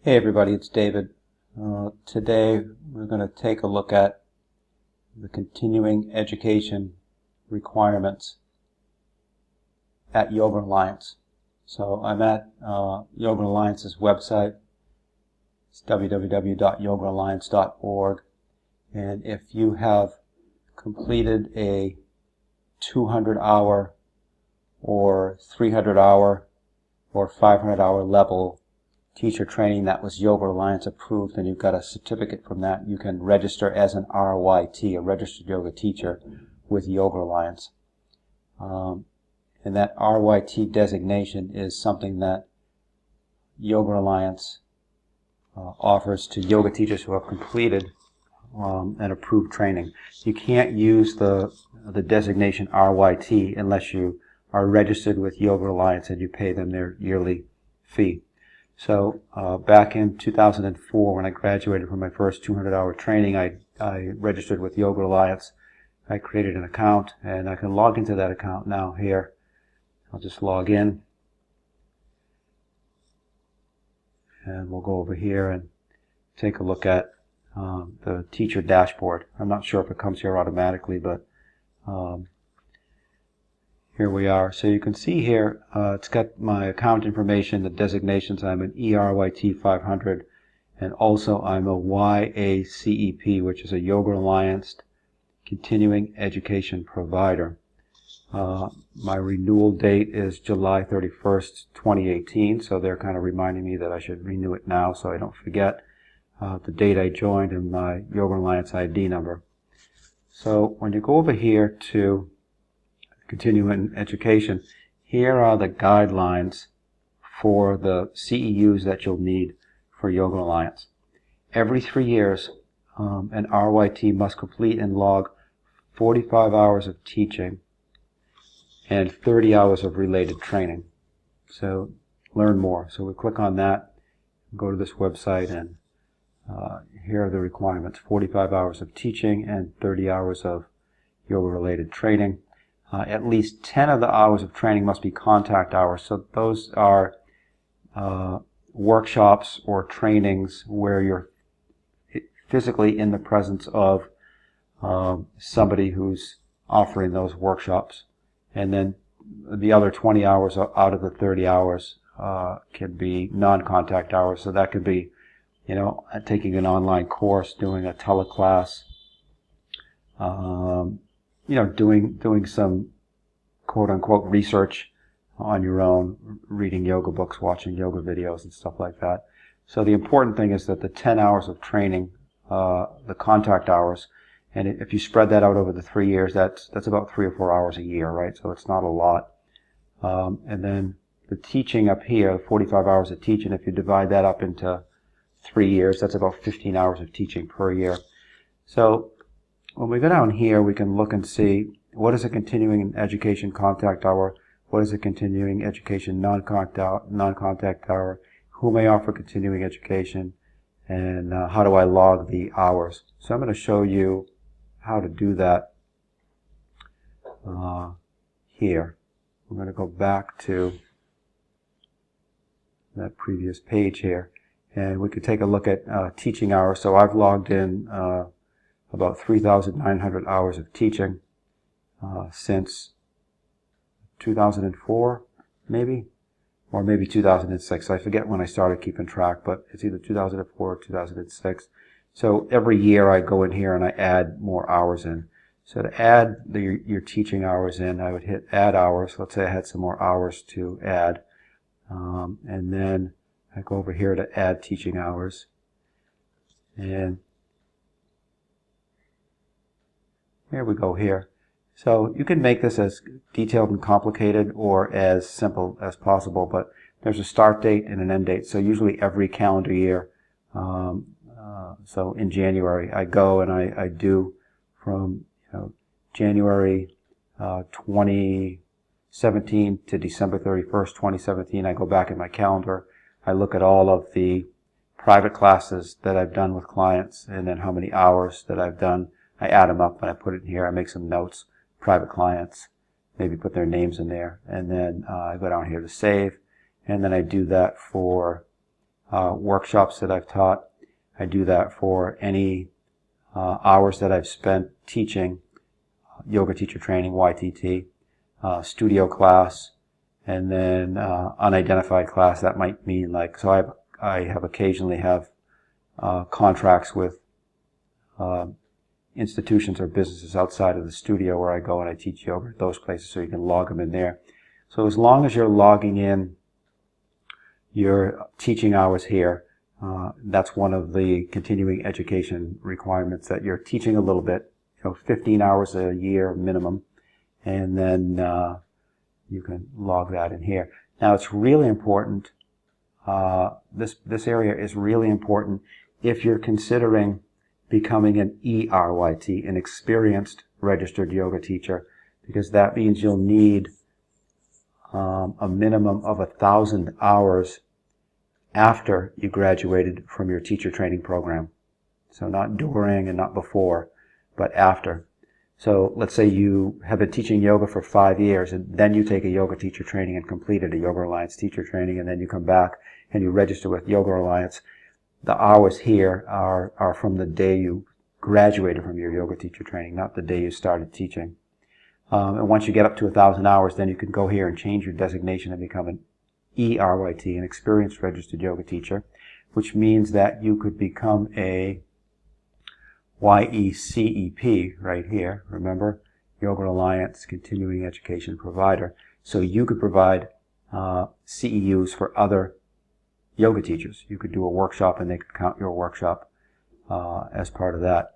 Hey everybody, it's David. Today we're going to take a look at the continuing education requirements at Yoga Alliance. So I'm at Yoga Alliance's website. It's www.yogaalliance.org, and if you have completed a 200-hour or 300-hour or 500-hour level teacher training that was Yoga Alliance approved and you've got a certificate from that, you can register as an RYT, a registered yoga teacher with Yoga Alliance. And that RYT designation is something that Yoga Alliance offers to yoga teachers who have completed an approved training. You can't use the designation RYT unless you are registered with Yoga Alliance and you pay them their yearly fee. So back in 2004, when I graduated from my first 200-hour training, I registered with Yoga Alliance. I created an account, and I can log into that account now here. I'll just log in, and we'll go over here and take a look at the teacher dashboard. I'm not sure if it comes here automatically, but here we are. So you can see here, it's got my account information, the designations. I'm an ERYT 500, and also I'm a YACEP, which is a Yoga Alliance Continuing Education Provider. My renewal date is July 31st, 2018, so they're kind of reminding me that I should renew it now so I don't forget the date I joined and my Yoga Alliance ID number. So when you go over here to continuing education, here are the guidelines for the CEUs that you'll need for Yoga Alliance. Every 3 years, an RYT must complete and log 45 hours of teaching and 30 hours of related training. So learn more. So we click on that, go to this website, and here are the requirements: 45 hours of teaching and 30 hours of yoga related training. At least 10 of the hours of training must be contact hours. So those are workshops or trainings where you're physically in the presence of somebody who's offering those workshops. And then the other 20 hours out of the 30 hours can be non-contact hours. So that could be, taking an online course, doing a teleclass, doing some quote-unquote research on your own, reading yoga books, watching yoga videos, and stuff like that. So the important thing is that the 10 hours of training, the contact hours, and if you spread that out over the 3 years, that's about 3 or 4 hours a year, right? So it's not a lot. And then the teaching up here, 45 hours of teaching, if you divide that up into 3 years, that's about 15 hours of teaching per year. So when we go down here, we can look and see what is a continuing education contact hour, what is a continuing education non-contact hour, who may offer continuing education, and how do I log the hours. So I'm going to show you how to do that here. I'm going to go back to that previous page here, and we could take a look at teaching hours. So I've logged in about 3,900 hours of teaching since 2004, maybe, or maybe 2006. I forget when I started keeping track, but it's either 2004 or 2006. So every year I go in here and I add more hours in. So to add your teaching hours in, I would hit add hours. Let's say I had some more hours to add. And then I go over here to add teaching hours. And here we go here. So you can make this as detailed and complicated or as simple as possible, but there's a start date and an end date. So usually every calendar year, so in January, I go and I do from January 2017 to December 31st, 2017. I go back in my calendar. I look at all of the private classes that I've done with clients and then how many hours that I've done. I add them up and I put it in here. I make some notes. Private clients, maybe put their names in there, and then I go down here to save, and then I do that for workshops that I've taught. I do that for any hours that I've spent teaching yoga teacher training, YTT, studio class, and then unidentified class. That might mean like, so I have occasionally have contracts with institutions or businesses outside of the studio where I go and I teach yoga at those places, so you can log them in there. So as long as you're logging in your teaching hours here, that's one of the continuing education requirements, that you're teaching a little bit, 15 hours a year minimum, and then you can log that in here. Now it's really important, this area is really important if you're considering becoming an RYT, an experienced registered yoga teacher, because that means you'll need a minimum of 1,000 hours after you graduated from your teacher training program. So not during and not before, but after. So let's say you have been teaching yoga for 5 years, and then you take a yoga teacher training and completed a Yoga Alliance teacher training, and then you come back and you register with Yoga Alliance. The hours here are from the day you graduated from your yoga teacher training, not the day you started teaching. And once you get up to 1,000 hours, then you can go here and change your designation and become an RYT, an experienced registered yoga teacher, which means that you could become a YECEP right here. Remember, Yoga Alliance Continuing Education Provider. So you could provide CEUs for other yoga teachers. You could do a workshop and they could count your workshop as part of that.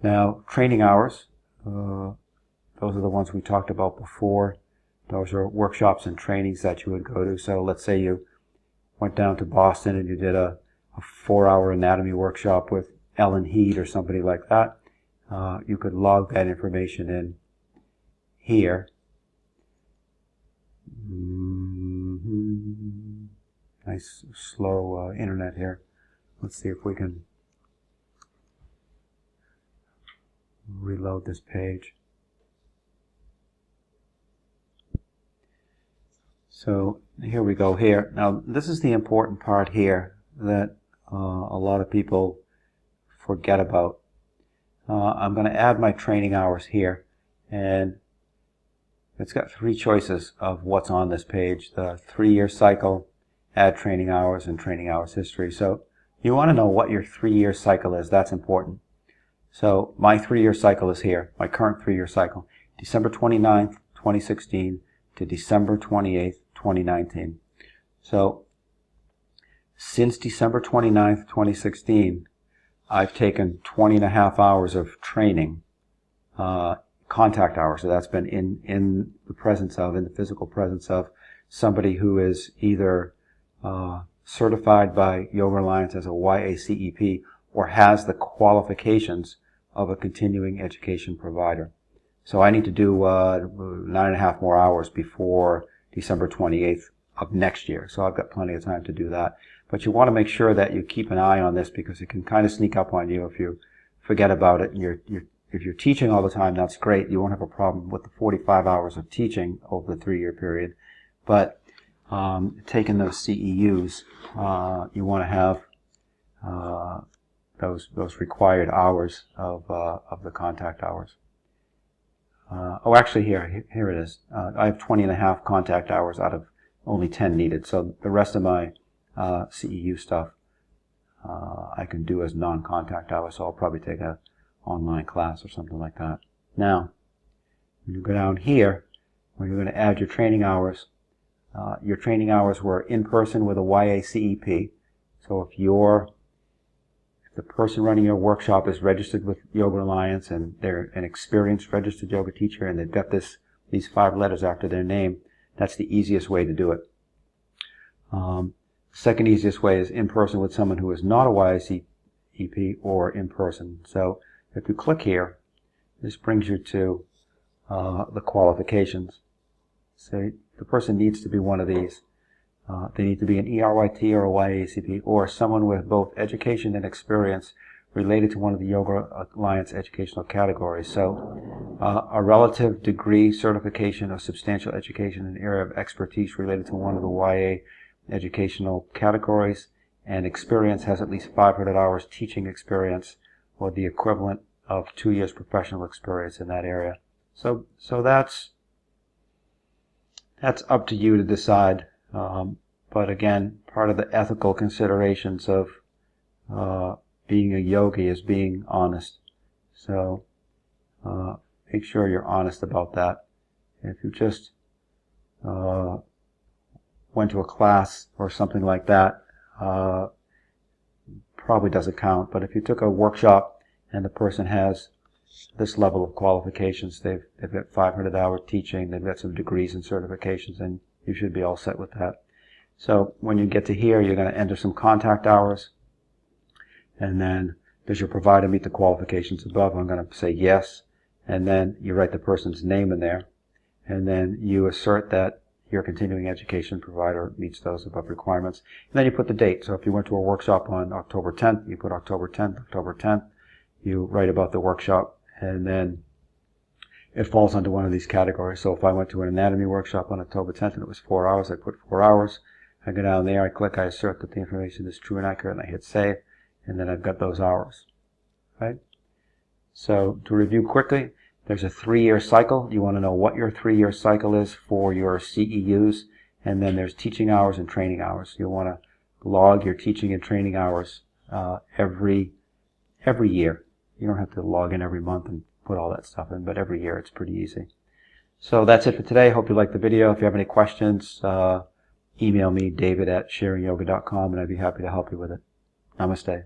Now, training hours, those are the ones we talked about before. Those are workshops and trainings that you would go to. So let's say you went down to Boston and you did a 4-hour anatomy workshop with Ellen Heed or somebody like that. You could log that information in here. Nice slow internet here. Let's see if we can reload this page. So here we go here. Now this is the important part here that a lot of people forget about. I'm going to add my training hours here, and it's got 3 choices of what's on this page: the 3-year cycle, add training hours, and training hours history. So you want to know what your 3-year cycle is. That's important. So my 3-year cycle is here, my current 3-year cycle, December 29th, 2016 to December 28th, 2019. So since December 29th, 2016, I've taken 20.5 hours of training, contact hours. So that's been in the presence of, in the physical presence of somebody who is either certified by Yoga Alliance as a YACEP or has the qualifications of a continuing education provider. So I need to do 9.5 more hours before December 28th of next year. So I've got plenty of time to do that. But you want to make sure that you keep an eye on this, because it can kind of sneak up on you if you forget about it. And if you're teaching all the time, that's great. You won't have a problem with the 45 hours of teaching over the 3-year period. But taking those CEUs, you want to have those required hours of the contact hours. Actually, here it is. I have 20.5 contact hours out of only 10 needed. So the rest of my CEU stuff I can do as non-contact hours. So I'll probably take an online class or something like that. Now, when you go down here, when you're going to add your training hours were in person with a YACEP. So if the person running your workshop is registered with Yoga Alliance and they're an experienced registered yoga teacher and they've got these 5 letters after their name, that's the easiest way to do it. Second easiest way is in person with someone who is not a YACEP or in person. So if you click here, this brings you to the qualifications. So the person needs to be one of these. They need to be an RYT or a YACP or someone with both education and experience related to one of the Yoga Alliance educational categories. So a relative degree, certification, or substantial education in an area of expertise related to one of the YA educational categories, and experience has at least 500 hours teaching experience, or the equivalent of 2 years professional experience in that area. So that's up to you to decide. But again, part of the ethical considerations of being a yogi is being honest. So make sure you're honest about that. If you just went to a class or something like that, probably doesn't count. But if you took a workshop and the person has this level of qualifications, they've got 500 hours teaching, they've got some degrees and certifications, and you should be all set with that. So when you get to here, you're going to enter some contact hours, and then does your provider meet the qualifications above? I'm going to say yes, and then you write the person's name in there, and then you assert that your continuing education provider meets those above requirements. And then you put the date. So if you went to a workshop on October 10th, you put October 10th, October 10th. You write about the workshop, and then it falls under one of these categories. So if I went to an anatomy workshop on October 10th and it was 4 hours, I put 4 hours. I go down there, I click, I assert that the information is true and accurate, and I hit save, and then I've got those hours. Right? So to review quickly, there's a 3-year cycle. You want to know what your 3-year cycle is for your CEUs, and then there's teaching hours and training hours. You'll want to log your teaching and training hours every year. You don't have to log in every month and put all that stuff in, but every year it's pretty easy. So that's it for today. Hope you liked the video. If you have any questions, email me, david@sharingyoga.com, and I'd be happy to help you with it. Namaste.